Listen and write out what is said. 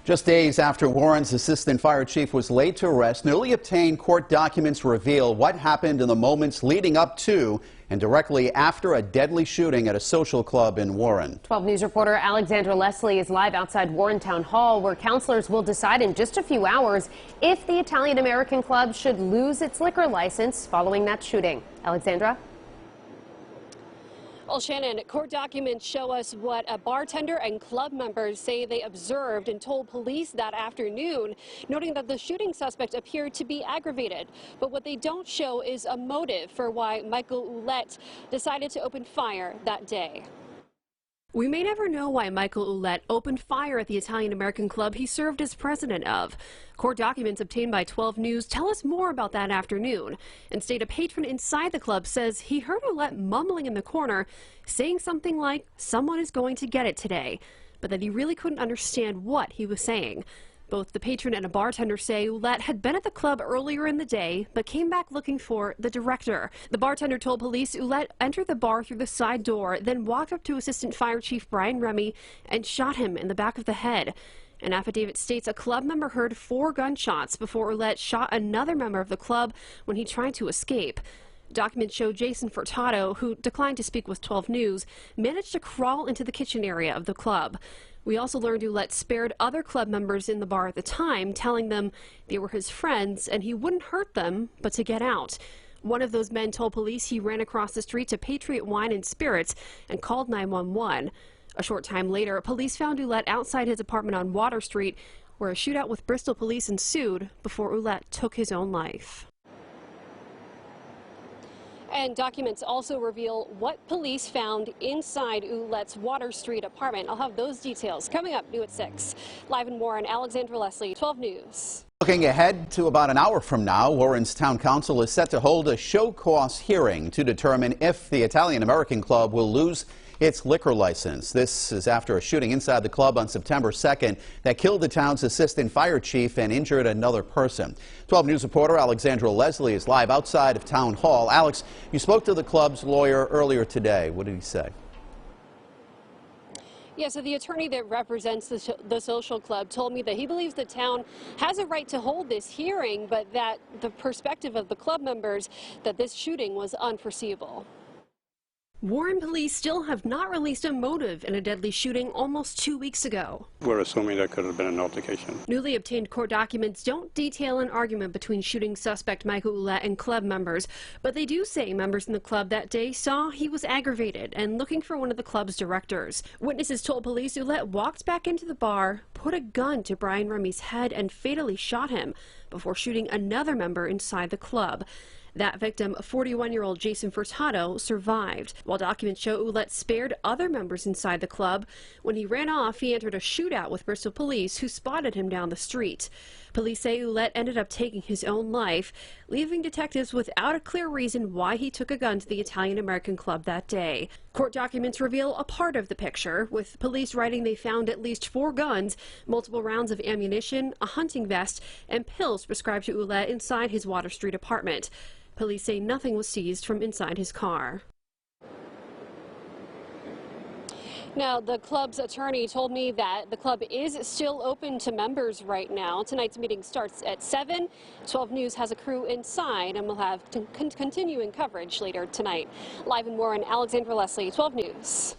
Just days after Warren's assistant fire chief was laid to rest, newly obtained court documents reveal what happened in the moments leading up to and directly after a deadly shooting at a social club in Warren. 12 News reporter Alexandra Leslie is live outside Warren Town Hall, where councilors will decide in just a few hours if the Italian American Club should lose its liquor license following that shooting. Alexandra? Well, Shannon, court documents show us what a bartender and club members say they observed and told police that afternoon, noting that the shooting suspect appeared to be aggravated. But what they don't show is a motive for why Michael Ouellette decided to open fire that day. We may never know why Michael Ouellette opened fire at the Italian American Club he served as president of. Court documents obtained by 12 News tell us more about that afternoon, and state a patron inside the club says he heard Ouellette mumbling in the corner, saying something like, "Someone is going to get it today," but that he really couldn't understand what he was saying. Both the patron and a bartender say Ouellette had been at the club earlier in the day, but came back looking for the director. The bartender told police Ouellette entered the bar through the side door, then walked up to Assistant Fire Chief Brian Remy and shot him in the back of the head. An affidavit states a club member heard 4 gunshots before Ouellette shot another member of the club when he tried to escape. Documents show Jason Furtado, who declined to speak with 12 News, managed to crawl into the kitchen area of the club. We also learned Ouellette spared other club members in the bar at the time, telling them they were his friends and he wouldn't hurt them, but to get out. One of those men told police he ran across the street to Patriot Wine and Spirits and called 911. A short time later, police found Ouellette outside his apartment on Water Street, where a shootout with Bristol police ensued before Ouellette took his own life. And documents also reveal what police found inside Ouellette's Water Street apartment. I'll have those details coming up new at 6. Live in Warren, Alexandra Leslie, 12 News. Looking ahead to about an hour from now, Warren's Town Council is set to hold a show cause hearing to determine if the Italian American Club will lose its liquor license. This is after a shooting inside the club on September 2nd that killed the town's assistant fire chief and injured another person. 12 News reporter Alexandra Leslie is live outside of Town Hall. Alex, you spoke to the club's lawyer earlier today. What did he say? Yeah, so the attorney that represents the social club told me that he believes the town has a right to hold this hearing, but that the perspective of the club members that this shooting was unforeseeable. Warren police still have not released a motive in a deadly shooting almost 2 weeks ago. We're assuming there could have been an altercation. Newly obtained court documents don't detail an argument between shooting suspect Michael Ouellette and club members, but they do say members in the club that day saw he was aggravated and looking for one of the club's directors. Witnesses told police Ouellette walked back into the bar, put a gun to Brian Remy's head and fatally shot him before shooting another member inside the club. That victim, 41-year-old Jason Furtado, survived. While documents show Ouellette spared other members inside the club, when he ran off, he entered a shootout with Bristol police, who spotted him down the street. Police say Ouellette ended up taking his own life, leaving detectives without a clear reason why he took a gun to the Italian American Club that day. Court documents reveal a part of the picture, with police writing they found at least 4 guns, multiple rounds of ammunition, a hunting vest, and pills prescribed to Ouellette inside his Water Street apartment. Police say nothing was seized from inside his car. Now, the club's attorney told me that the club is still open to members right now. Tonight's meeting starts at 7. 12 News has a crew inside and will have continuing coverage later tonight. Live in Warren, Alexandra Leslie, 12 News.